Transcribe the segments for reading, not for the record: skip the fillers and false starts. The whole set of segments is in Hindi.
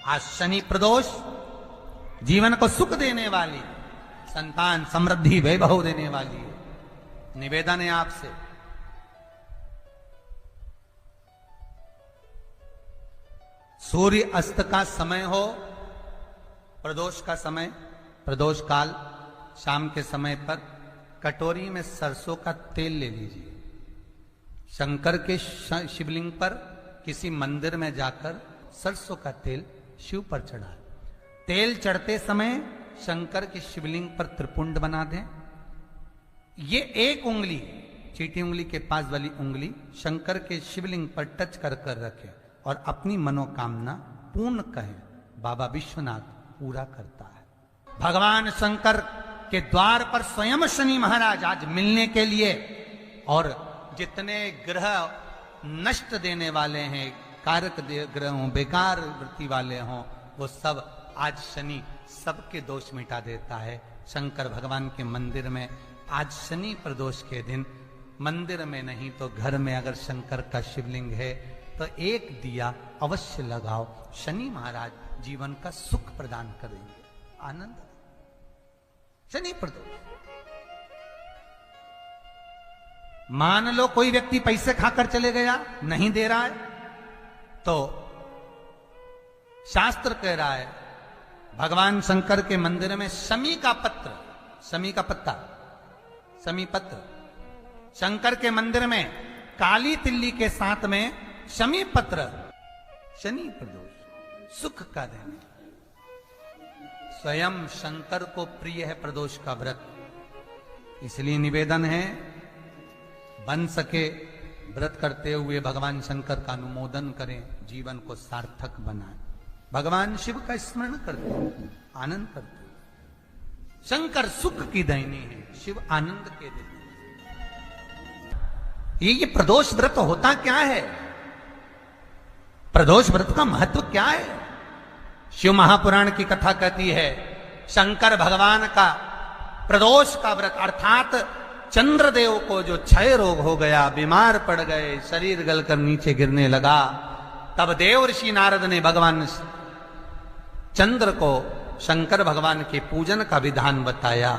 आज शनि प्रदोष जीवन को सुख देने वाली, संतान समृद्धि वैभव देने वाली है। निवेदन है आपसे, सूर्य अस्त का समय हो, प्रदोष का समय, प्रदोष काल, शाम के समय पर कटोरी में सरसों का तेल ले लीजिए। शंकर के शिवलिंग पर किसी मंदिर में जाकर सरसों का तेल शिव पर चढ़ा। तेल चढ़ते समय शंकर के शिवलिंग पर त्रिपुंड बना दें। ये एक उंगली, चीटी उंगली के पास वाली उंगली शंकर के शिवलिंग पर टच कर कर रखें और अपनी मनोकामना पूर्ण कहें। बाबा विश्वनाथ पूरा करता है। भगवान शंकर के द्वार पर स्वयं शनि महाराज आज मिलने के लिए, और जितने ग्रह नष्ट देने वाले हैं, कारक ग्रह हों, बेकार वृत्ति वाले हों, वो सब आज शनि सबके दोष मिटा देता है। शंकर भगवान के मंदिर में आज शनि प्रदोष के दिन, मंदिर में नहीं तो घर में अगर शंकर का शिवलिंग है तो एक दिया अवश्य लगाओ। शनि महाराज जीवन का सुख प्रदान करेंगे, आनंद। शनि प्रदोष, मान लो कोई व्यक्ति पैसे खाकर चले गया, नहीं दे रहा है, तो शास्त्र कह रहा है भगवान शंकर के मंदिर में शमी का पत्र, शमी का पत्ता, शमी पत्र, शंकर के मंदिर में काली तिल्ली के साथ में शमी पत्र, शनि प्रदोष सुख का देने। स्वयं शंकर को प्रिय है प्रदोष का व्रत, इसलिए निवेदन है बन सके व्रत करते हुए भगवान शंकर का अनुमोदन करें, जीवन को सार्थक बनाएं। भगवान शिव का स्मरण करते हैं, आनंद करते हैं। शंकर सुख की देनी है, शिव आनंद के देते हैं। ये प्रदोष व्रत होता क्या है? प्रदोष व्रत का महत्व क्या है? शिव महापुराण की कथा कहती है शंकर भगवान का प्रदोष का व्रत, अर्थात चंद्रदेव को जो क्षय रोग हो गया, बीमार पड़ गए, शरीर गलकर नीचे गिरने लगा, तब देव ऋषि नारद ने भगवान चंद्र को शंकर भगवान के पूजन का विधान बताया।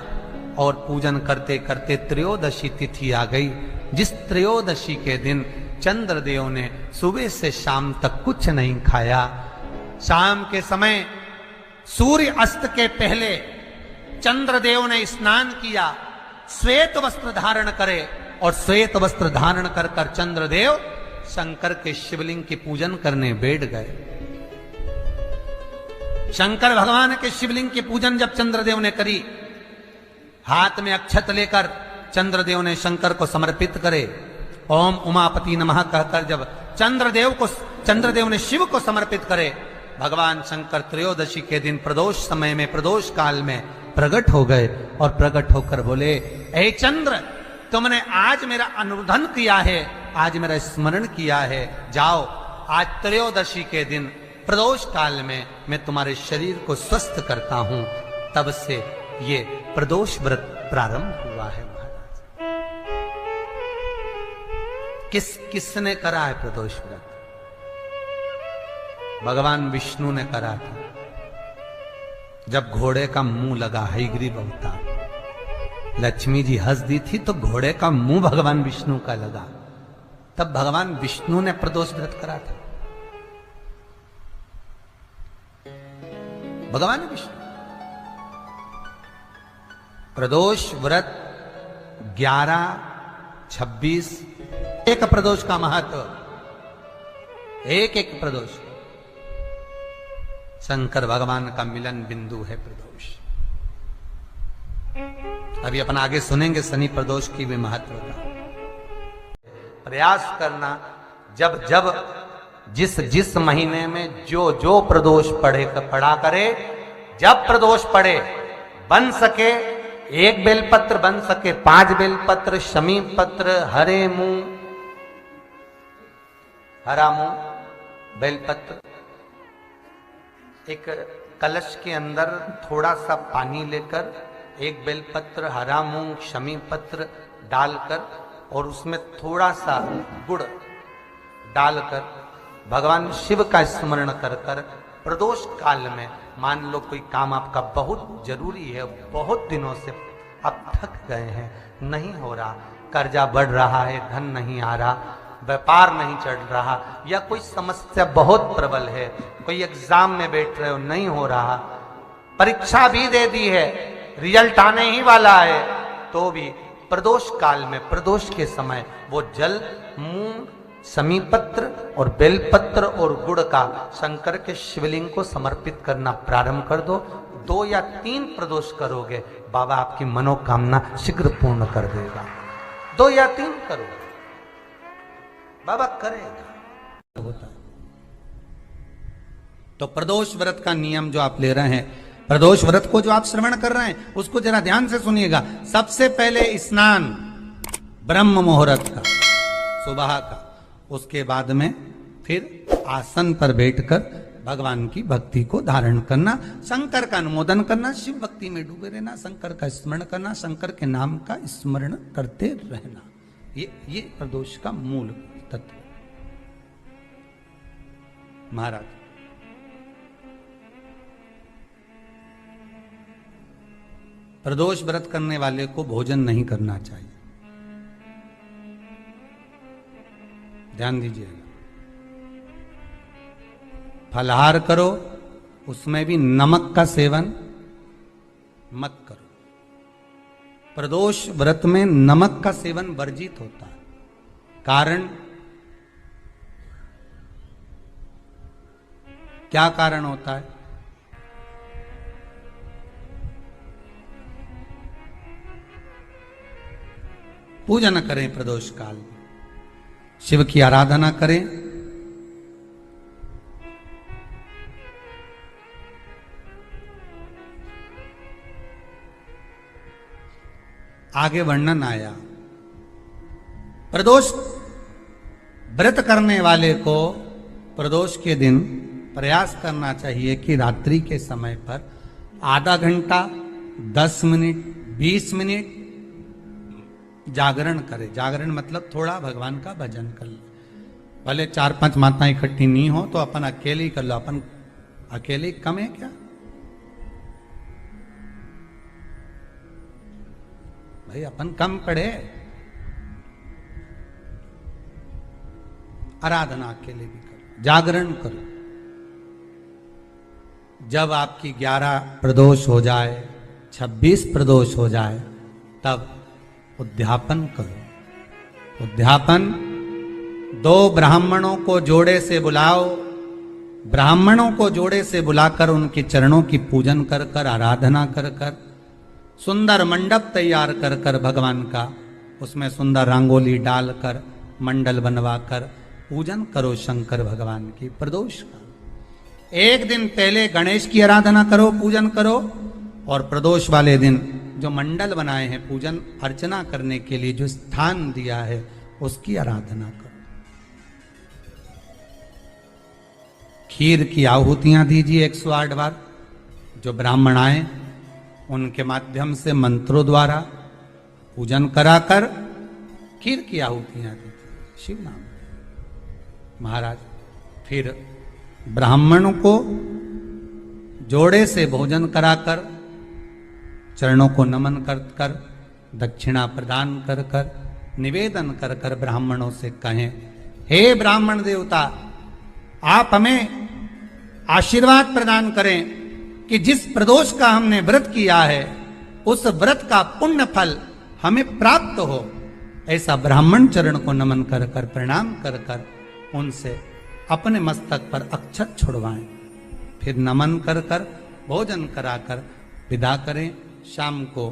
और पूजन करते करते त्रयोदशी तिथि आ गई, जिस त्रयोदशी के दिन चंद्रदेव ने सुबह से शाम तक कुछ नहीं खाया। शाम के समय सूर्य अस्त के पहले चंद्रदेव ने स्नान किया, श्वेत वस्त्र धारण करे, और श्वेत वस्त्र धारण कर कर चंद्रदेव शंकर के शिवलिंग की पूजन करने बैठ गए। शंकर भगवान के शिवलिंग की पूजन जब चंद्रदेव ने करी, हाथ में अक्षत लेकर चंद्रदेव ने शंकर को समर्पित करे, ओम उमापति नमः कहकर जब चंद्रदेव ने शिव को समर्पित करे, भगवान शंकर त्रयोदशी के दिन प्रदोष समय में, प्रदोष काल में प्रकट हो गए और प्रकट होकर बोले, ऐ चंद्र, तुमने आज मेरा अनुरोधन किया है, आज मेरा स्मरण किया है, जाओ आज त्रयोदशी के दिन प्रदोष काल में मैं तुम्हारे शरीर को स्वस्थ करता हूं। तब से ये प्रदोष व्रत प्रारंभ हुआ है महाराज। किसने करा है प्रदोष व्रत? भगवान विष्णु ने करा था। जब घोड़े का मुंह लगा, हयग्रीव अवतार, लक्ष्मी जी हंस दी थी तो घोड़े का मुंह भगवान विष्णु का लगा, तब भगवान विष्णु ने प्रदोष व्रत करा था। भगवान विष्णु प्रदोष व्रत 11, 26 एक प्रदोष का महत्व, एक एक प्रदोष शंकर भगवान का मिलन बिंदु है प्रदोष। अभी अपन आगे सुनेंगे शनि प्रदोष की भी महत्व का। प्रयास करना, जब जब जिस महीने में जो प्रदोष पड़ा करे, जब प्रदोष पड़े, बन सके 1 बेलपत्र, बन सके 5 बेलपत्र, शमी पत्र, हरे मुंह, हरा मुंह, बेलपत्र, एक कलश के अंदर थोड़ा सा पानी लेकर 1 बेलपत्र, हरा मूंग, शमी पत्र डालकर और उसमें थोड़ा सा गुड़ डालकर भगवान शिव का स्मरण कर कर प्रदोष काल में, मान लो कोई काम आपका बहुत जरूरी है, बहुत दिनों से आप थक गए हैं, नहीं हो रहा, कर्जा बढ़ रहा है, धन नहीं आ रहा, व्यापार नहीं चढ़ रहा, या कोई समस्या बहुत प्रबल है, कोई एग्जाम में बैठ रहे हो नहीं हो रहा, परीक्षा भी दे दी है, रिजल्ट आने ही वाला है, तो भी प्रदोष काल में, प्रदोष के समय वो जल, मूंग, समीपत्र और बेलपत्र और गुड़ का शंकर के शिवलिंग को समर्पित करना प्रारंभ कर दो। 2 या 3 प्रदोष करोगे, बाबा आपकी मनोकामना शीघ्र पूर्ण कर देगा। 2 या 3 करो, बाबा करेगा। होता है तो प्रदोष व्रत का नियम जो आप ले रहे हैं, प्रदोष व्रत को जो आप श्रवण कर रहे हैं, उसको जरा ध्यान से सुनिएगा। सबसे पहले स्नान ब्रह्म मुहूर्त का, सुबह का, उसके बाद में फिर आसन पर बैठकर भगवान की भक्ति को धारण करना, शंकर का अनुमोदन करना, शिव भक्ति में डूबे रहना, शंकर का स्मरण करना, शंकर के नाम का स्मरण करते रहना। ये प्रदोष का मूल तत्व। महाराज प्रदोष व्रत करने वाले को भोजन नहीं करना चाहिए, ध्यान दीजिएगा। फलाहार करो, उसमें भी नमक का सेवन मत करो। प्रदोष व्रत में नमक का सेवन वर्जित होता है। कारण क्या कारण होता है? पूजन करें प्रदोष काल में, शिव की आराधना करें, आगे वर्णन आया। प्रदोष व्रत करने वाले को प्रदोष के दिन प्रयास करना चाहिए कि रात्रि के समय पर आधा घंटा, 10 मिनट, 20 मिनट जागरण करे। जागरण मतलब थोड़ा भगवान का भजन कर ले। भले 4-5 माताएं इकट्ठी नहीं हो तो अपन अकेले ही कर लो। अपन अकेले कम है क्या भाई? अपन कम पड़े? आराधना अकेले भी करो, जागरण करो। जब आपकी 11 प्रदोष हो जाए, 26 प्रदोष हो जाए, तब उद्यापन करो। उद्यापन 2 ब्राह्मणों को जोड़े से बुलाओ, ब्राह्मणों को जोड़े से बुलाकर उनके चरणों की पूजन कर कर, आराधना कर कर, सुंदर मंडप तैयार कर कर भगवान का, उसमें सुंदर रंगोली डालकर, मंडल बनवाकर पूजन करो शंकर भगवान की प्रदोष का। एक दिन पहले गणेश की आराधना करो, पूजन करो, और प्रदोष वाले दिन जो मंडल बनाए हैं पूजन अर्चना करने के लिए, जो स्थान दिया है, उसकी आराधना करो। खीर की आहुतियां दीजिए 108 बार। जो ब्राह्मण आए उनके माध्यम से मंत्रों द्वारा पूजन कराकर खीर की आहुतियां दीजिए शिव नाम। महाराज फिर ब्राह्मणों को जोड़े से भोजन कराकर, चरणों को नमन कर कर, दक्षिणा प्रदान कर कर, निवेदन कर कर ब्राह्मणों से कहें, हे ब्राह्मण देवता, आप हमें आशीर्वाद प्रदान करें कि जिस प्रदोष का हमने व्रत किया है, उस व्रत का पुण्य फल हमें प्राप्त हो। ऐसा ब्राह्मण चरण को नमन कर कर, प्रणाम कर कर उनसे अपने मस्तक पर अक्षत छुड़वाएं। फिर नमन कर कर, भोजन कराकर विदा करें। शाम को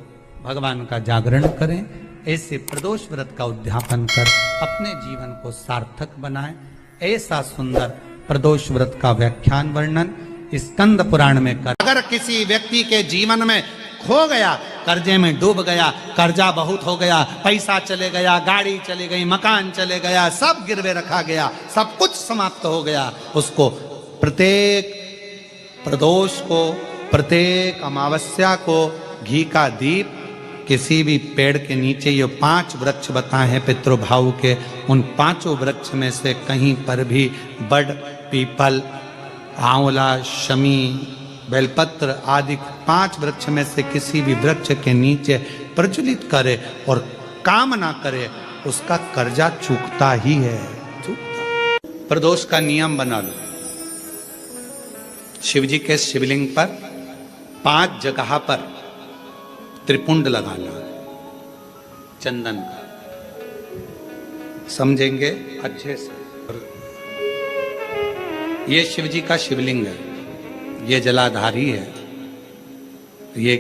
भगवान का जागरण करें। ऐसे प्रदोष व्रत का उद्यापन कर अपने जीवन को सार्थक बनाएं। ऐसा सुंदर प्रदोष व्रत का व्याख्यान वर्णन स्कंद पुराण में कर। अगर किसी व्यक्ति के जीवन में खो गया, कर्जे में डूब गया, कर्जा बहुत हो गया, पैसा चले गया, गाड़ी चली गई, मकान चले गया, सब गिरवे रखा गया, सब कुछ समाप्त हो गया, उसको प्रत्येक प्रदोष को, प्रत्येक अमावस्या को घी का दीप किसी भी पेड़ के नीचे ये 5 वृक्ष बताए हैं पितृभाव के, उन 5 वृक्ष में से कहीं पर भी बड़, पीपल, आंवला, शमी, बेलपत्र आदि 5 वृक्ष में से किसी भी वृक्ष के नीचे प्रज्वलित करे और काम ना करे, उसका कर्जा चूकता ही है, चूकता। प्रदोष का नियम बना लो। शिव जी के शिवलिंग पर 5 जगह पर त्रिपुंड लगाना चंदन का, समझेंगे अच्छे से। ये शिव जी का शिवलिंग है, ये जलाधारी है, ये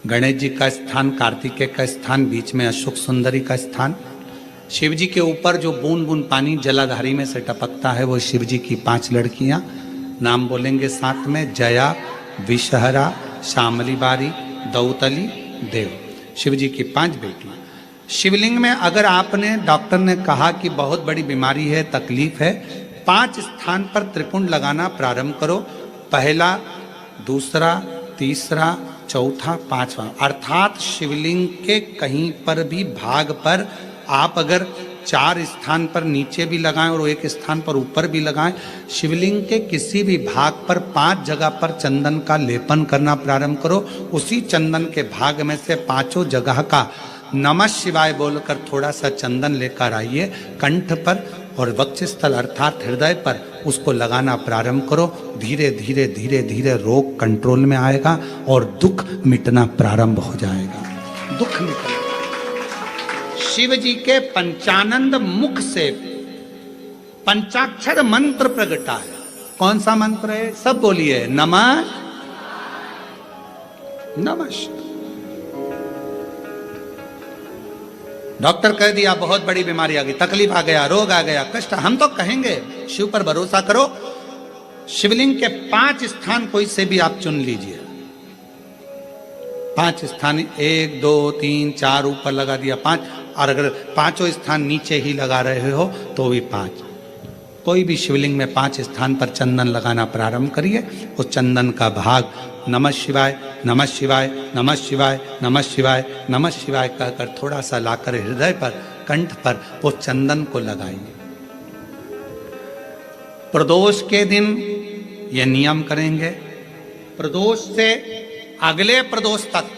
गणेश जी का स्थान, कार्तिकेय का स्थान, बीच में अशोक सुंदरी का स्थान। शिव जी के ऊपर जो बूंद बूंद पानी जलाधारी में से टपकता है वो शिव जी की 5 लड़कियां, नाम बोलेंगे साथ में, जया, विषहरा, श्यामली बारी, दौतली, देव। शिव जी की 5 बेटियां। शिवलिंग में अगर आपने, डॉक्टर ने कहा कि बहुत बड़ी बीमारी है, तकलीफ है, 5 स्थान पर त्रिपुंड लगाना प्रारंभ करो। पहला, दूसरा, तीसरा, चौथा, 5वां, अर्थात शिवलिंग के कहीं पर भी भाग पर आप अगर 4 स्थान पर नीचे भी लगाएं और 1 स्थान पर ऊपर भी लगाएं, शिवलिंग के किसी भी भाग पर 5 जगह पर चंदन का लेपन करना प्रारंभ करो। उसी चंदन के भाग में से 5 जगह का नमः शिवाय बोलकर थोड़ा सा चंदन लेकर आइए, कंठ पर और वक्षस्थल अर्थात हृदय पर उसको लगाना प्रारंभ करो। धीरे धीरे धीरे धीरे रोग कंट्रोल में आएगा और दुख मिटना प्रारंभ हो जाएगा। दुख मिटेगा। शिव जी के पंचानंद मुख से पंचाक्षर मंत्र प्रगटा है। कौन सा मंत्र है? सब बोलिए, नमः नमः। डॉक्टर कह दिया बहुत बड़ी बीमारी आ गई, तकलीफ आ गया, रोग आ गया, कष्ट, हम तो कहेंगे शिव पर भरोसा करो। शिवलिंग के 5 स्थान कोई से भी आप चुन लीजिए। 5 स्थान, 1 2 3 4 ऊपर लगा दिया 5, और अगर 5 स्थान नीचे ही लगा रहे हो तो भी 5। कोई भी शिवलिंग में 5 स्थान पर चंदन लगाना प्रारंभ करिए। उस चंदन का भाग नमः शिवाय, नमः शिवाय, नमः शिवाय, नमः शिवाय, नमः शिवाय कहकर थोड़ा सा लाकर हृदय पर, कंठ पर वो चंदन को लगाइए। प्रदोष के दिन ये नियम करेंगे। प्रदोष से अगले प्रदोष तक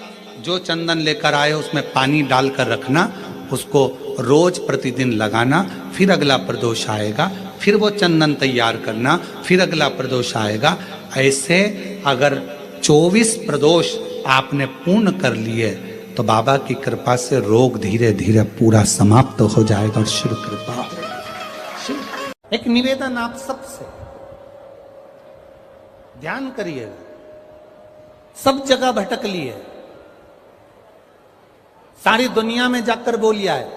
जो चंदन लेकर आए उसमें पानी डालकर रखना, उसको रोज प्रतिदिन लगाना। फिर अगला प्रदोष आएगा, फिर वो चंदन तैयार करना, फिर अगला प्रदोष आएगा। ऐसे अगर 24 प्रदोष आपने पूर्ण कर लिए तो बाबा की कृपा से रोग धीरे धीरे पूरा समाप्त हो जाएगा और शिव कृपा। एक निवेदन आप सबसे, ध्यान करिएगा, सब जगह भटक लिए, सारी दुनिया में जाकर बोलिया है,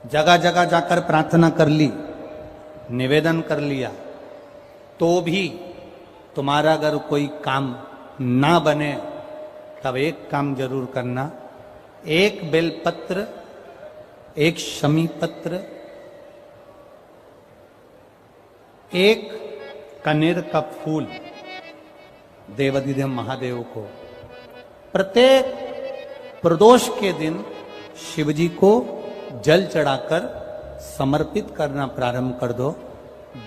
जगह जगह जाकर प्रार्थना कर ली, निवेदन कर लिया, तो भी तुम्हारा अगर कोई काम ना बने तब एक काम जरूर करना। 1 बेलपत्र, 1 शमी पत्र, 1 कनेर का फूल देवाधिदेव महादेव को प्रत्येक प्रदोष के दिन शिव जी को जल चढ़ाकर समर्पित करना प्रारंभ कर दो।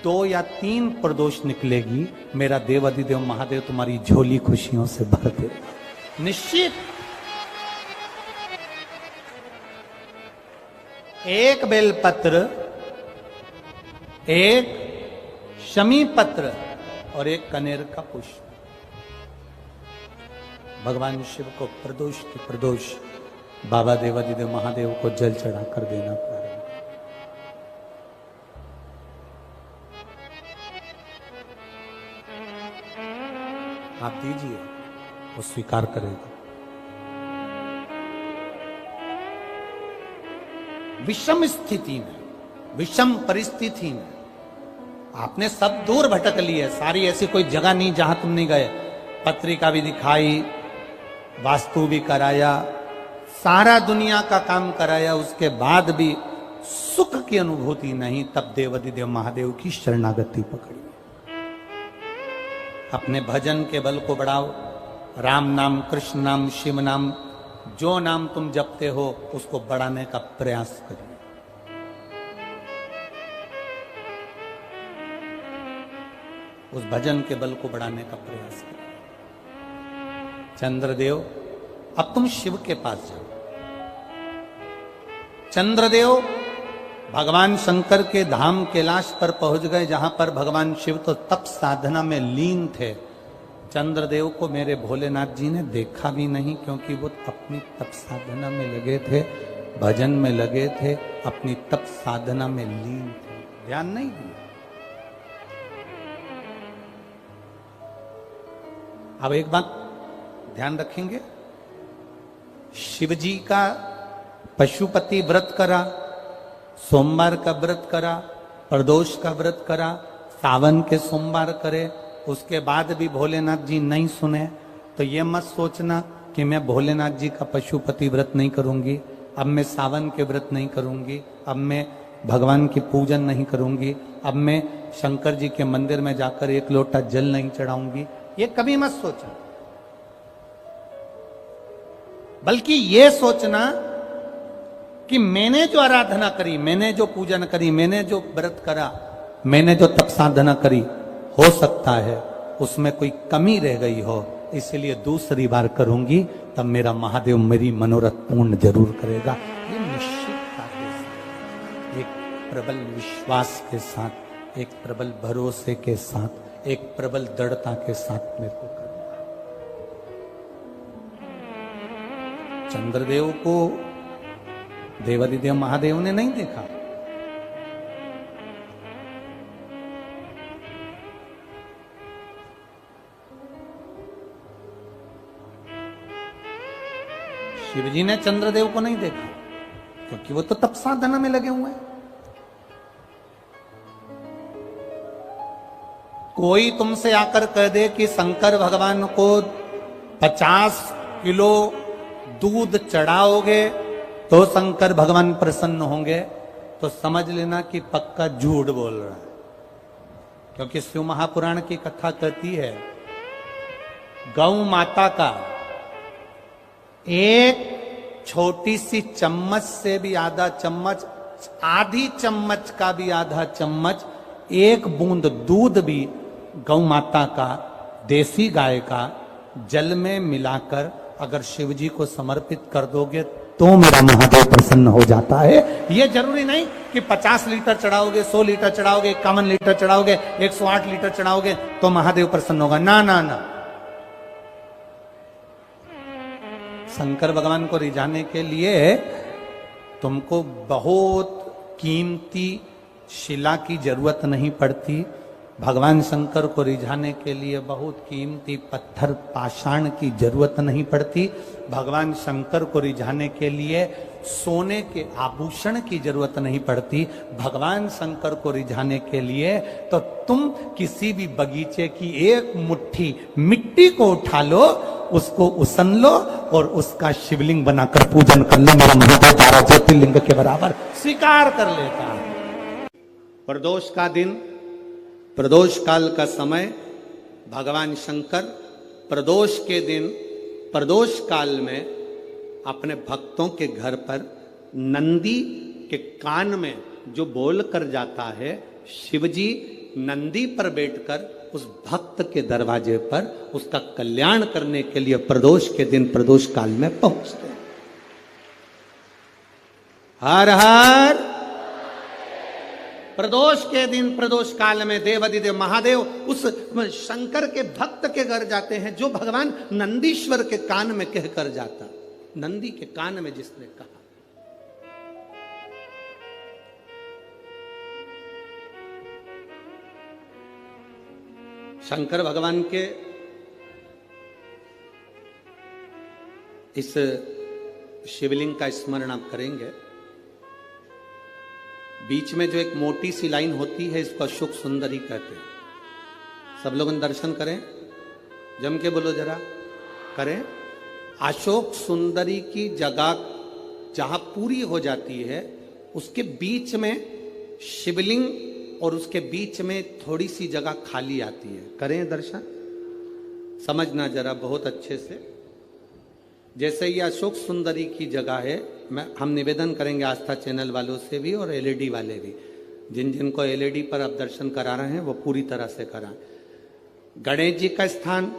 2 या 3 प्रदोष निकलेगी, मेरा देवाधिदेव महादेव तुम्हारी झोली खुशियों से भर दे निश्चित। 1 बेलपत्र, 1 शमी पत्र और 1 कनेर का पुष्प भगवान शिव को प्रदोष के प्रदोष बाबा देवाधिदेव महादेव को जल चढ़ाकर देना प्रारंभ। आप दीजिए, वो स्वीकार करेगा। विषम स्थिति में, विषम परिस्थिति में आपने सब दूर भटक लिए, सारी ऐसी कोई जगह नहीं जहां तुम नहीं गए, पत्रिका भी दिखाई, वास्तु भी कराया, सारा दुनिया का काम कराया, उसके बाद भी सुख की अनुभूति नहीं। तब देवाधिदेव महादेव की शरणागति पकड़ी। अपने भजन के बल को बढ़ाओ, राम नाम, कृष्ण नाम, शिव नाम, जो नाम तुम जपते हो उसको बढ़ाने का प्रयास करिए। उस भजन के बल को बढ़ाने का प्रयास करिए। चंद्रदेव, अब तुम शिव के पास जाओ। चंद्रदेव भगवान शंकर के धाम कैलाश पर पहुंच गए, जहां पर भगवान शिव तो तप साधना में लीन थे। चंद्रदेव को मेरे भोलेनाथ जी ने देखा भी नहीं, क्योंकि वो अपनी तप साधना में लगे थे, भजन में लगे थे, अपनी तप साधना में लीन थे, ध्यान नहीं दिया। अब एक बात ध्यान रखेंगे, शिव जी का पशुपति व्रत करा, सोमवार का व्रत करा, प्रदोष का व्रत करा, सावन के सोमवार करे, उसके बाद भी भोलेनाथ जी नहीं सुने, तो ये मत सोचना कि मैं भोलेनाथ जी का पशुपति व्रत नहीं करूंगी, अब मैं सावन के व्रत नहीं करूंगी, अब मैं भगवान की पूजन नहीं करूंगी, अब मैं शंकर जी के मंदिर में जाकर एक लोटा जल नहीं चढ़ाऊंगी। ये कभी मत सोचना, बल्कि ये सोचना कि मैंने जो आराधना करी, मैंने जो पूजन करी, मैंने जो व्रत करा, मैंने जो तप साधना करी, हो सकता है उसमें कोई कमी रह गई हो, इसलिए दूसरी बार करूंगी, तब मेरा महादेव मेरी मनोरथ पूर्ण जरूर करेगा। ये निश्चितता के साथ, एक प्रबल विश्वास के साथ, एक प्रबल भरोसे के साथ, एक प्रबल दृढ़ता के साथ मेरे को करना। चंद्रदेव को देवादिदेव महादेव ने नहीं देखा, शिवजी ने चंद्रदेव को नहीं देखा, क्योंकि वो तो तप साधना में लगे हुए हैं। कोई तुमसे आकर कह दे कि शंकर भगवान को 50 किलो दूध चढ़ाओगे तो शंकर भगवान प्रसन्न होंगे, तो समझ लेना कि पक्का झूठ बोल रहा है। क्योंकि शिव महापुराण की कथा कहती है, गौ माता का एक छोटी सी चम्मच से भी आधा चम्मच, आधी चम्मच का भी आधा चम्मच, एक बूंद दूध भी गौ माता का, देसी गाय का जल में मिलाकर अगर शिव जी को समर्पित कर दोगे तो मेरा महादेव प्रसन्न हो जाता है। यह जरूरी नहीं कि 50 लीटर चढ़ाओगे, 100 लीटर चढ़ाओगे, 51 लीटर चढ़ाओगे, 108 लीटर चढ़ाओगे तो महादेव प्रसन्न होगा, ना ना ना। शंकर भगवान को रिझाने के लिए तुमको बहुत कीमती शिला की जरूरत नहीं पड़ती, भगवान शंकर को रिझाने के लिए बहुत कीमती पत्थर पाषाण की जरूरत नहीं पड़ती, भगवान शंकर को रिझाने के लिए सोने के आभूषण की जरूरत नहीं पड़ती, भगवान शंकर को रिझाने के लिए तो तुम किसी भी बगीचे की एक मुट्ठी मिट्टी को उठा लो, उसको उसन लो और उसका शिवलिंग बनाकर पूजन कर लो, मेरा महादेव 12 ज्योतिर्लिंग के बराबर स्वीकार कर लेता है। प्रदोष का दिन, प्रदोष काल का समय, भगवान शंकर प्रदोष के दिन, प्रदोष काल में अपने भक्तों के घर पर नंदी के कान में जो बोल कर जाता है, शिवजी नंदी पर बैठकर उस भक्त के दरवाजे पर उसका कल्याण करने के लिए प्रदोष के दिन, प्रदोष काल में पहुंचते हैं। हर हर प्रदोष के दिन, प्रदोष काल में देवादिदेव महादेव उस शंकर के भक्त के घर जाते हैं, जो भगवान नंदीश्वर के कान में कहकर जाता, नंदी के कान में जिसने कहा। शंकर भगवान के इस शिवलिंग का स्मरण आप करेंगे। बीच में जो एक मोटी सी लाइन होती है, इसको अशोक सुंदरी कहते हैं। सब लोग दर्शन करें, जम के बोलो जरा, करें। अशोक सुंदरी की जगह जहां पूरी हो जाती है, उसके बीच में शिवलिंग और उसके बीच में थोड़ी सी जगह खाली आती है। करें दर्शन। समझना जरा बहुत अच्छे से। जैसे ये अशोक सुंदरी की जगह है, हम निवेदन करेंगे आस्था चैनल वालों से भी और एलईडी वाले भी, जिन जिनको एलईडी पर आप दर्शन करा रहे हैं वो पूरी तरह से कराएं। गणेश जी का स्थान,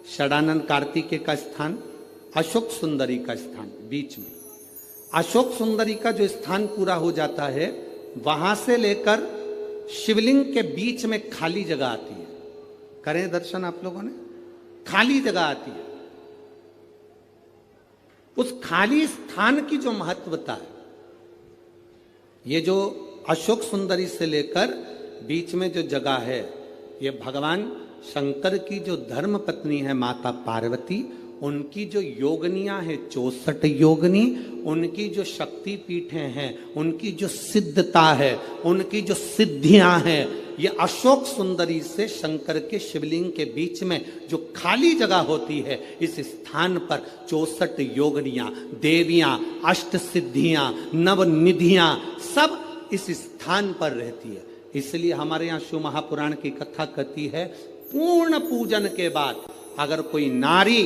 षडानंद कार्तिकेय का स्थान, अशोक सुंदरी का स्थान बीच में। अशोक सुंदरी का जो स्थान पूरा हो जाता है, वहां से लेकर शिवलिंग के बीच में खाली जगह आती है। करें दर्शन आप लोगों ने, खाली जगह आती है। उस खाली स्थान की जो महत्वता है, ये जो अशोक सुंदरी से लेकर बीच में जो जगह है, ये भगवान शंकर की जो धर्म पत्नी है माता पार्वती, उनकी जो योगनियां हैं 64 योगनी, उनकी जो शक्ति पीठें हैं, उनकी जो सिद्धता है, उनकी जो सिद्धियां हैं, ये अशोक सुंदरी से शंकर के शिवलिंग के बीच में जो खाली जगह होती है, इस स्थान पर 64 योगनियां, देवियां, अष्ट सिद्धियां, नवनिधियां सब इस स्थान पर रहती है। इसलिए हमारे यहाँ शिव महापुराण की कथा कहती है, पूर्ण पूजन के बाद अगर कोई नारी,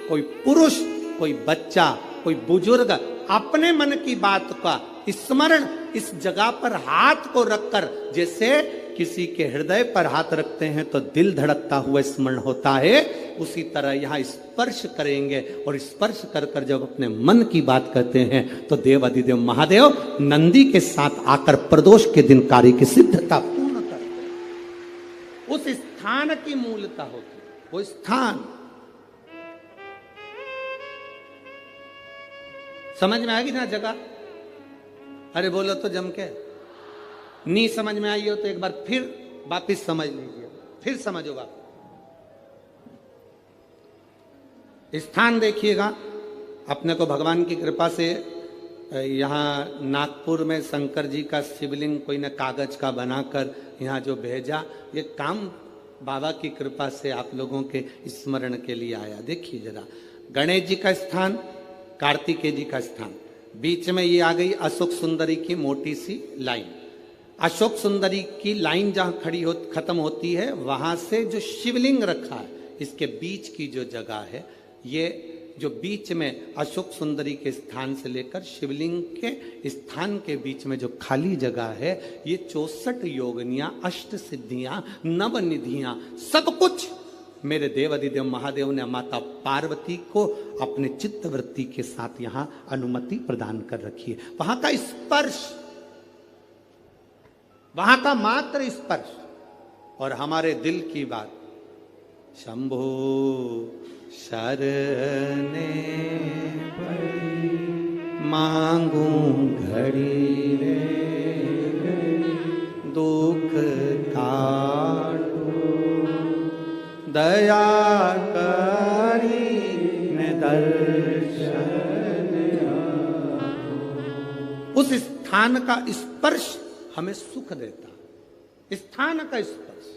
कोई पुरुष, कोई बच्चा, कोई बुजुर्ग अपने मन की बात का स्मरण इस जगह पर हाथ को रखकर, जैसे किसी के हृदय पर हाथ रखते हैं तो दिल धड़कता हुआ स्मरण होता है, उसी तरह यहाँ स्पर्श करेंगे और स्पर्श कर कर जब अपने मन की बात कहते हैं तो देव अधिदेव महादेव नंदी के साथ आकर प्रदोष के दिन कार्य की सिद्धता पूर्ण करते हैं। उस स्थान की मूलता होती है, वो स्थान। समझ में आएगी ना जगह? अरे बोलो तो जम के। नहीं समझ में आई हो तो एक बार फिर वापिस समझ लीजिए, फिर समझो बाप। स्थान देखिएगा, अपने को भगवान की कृपा से यहाँ नागपुर में शंकर जी का शिवलिंग कोई ने कागज का बनाकर यहाँ जो भेजा, ये काम बाबा की कृपा से आप लोगों के स्मरण के लिए आया। देखिए जरा, गणेश जी का स्थान, कार्तिकेय जी का स्थान, बीच में ये आ गई अशोक सुंदरी की मोटी सी लाइन। अशोक सुंदरी की लाइन जहां खत्म होती है, वहां से जो शिवलिंग रखा है, इसके बीच की जो जगह है, ये जो बीच में अशोक सुंदरी के स्थान से लेकर शिवलिंग के स्थान के बीच में जो खाली जगह है, ये 64 योगनियां, अष्ट सिद्धियां, नवनिधियां, सब कुछ मेरे देव अधिदेव महादेव ने माता पार्वती को अपने चित्तवृत्ति के साथ यहां अनुमति प्रदान कर रखी है। वहां का स्पर्श, वहां का मात्र स्पर्श और हमारे दिल की बात, शंभो शरणे पड़ी मांगू घड़ी रे दुख काटो दया करी ने दर्शन। उस स्थान का स्पर्श हमें सुख देता, स्थान का स्पर्श।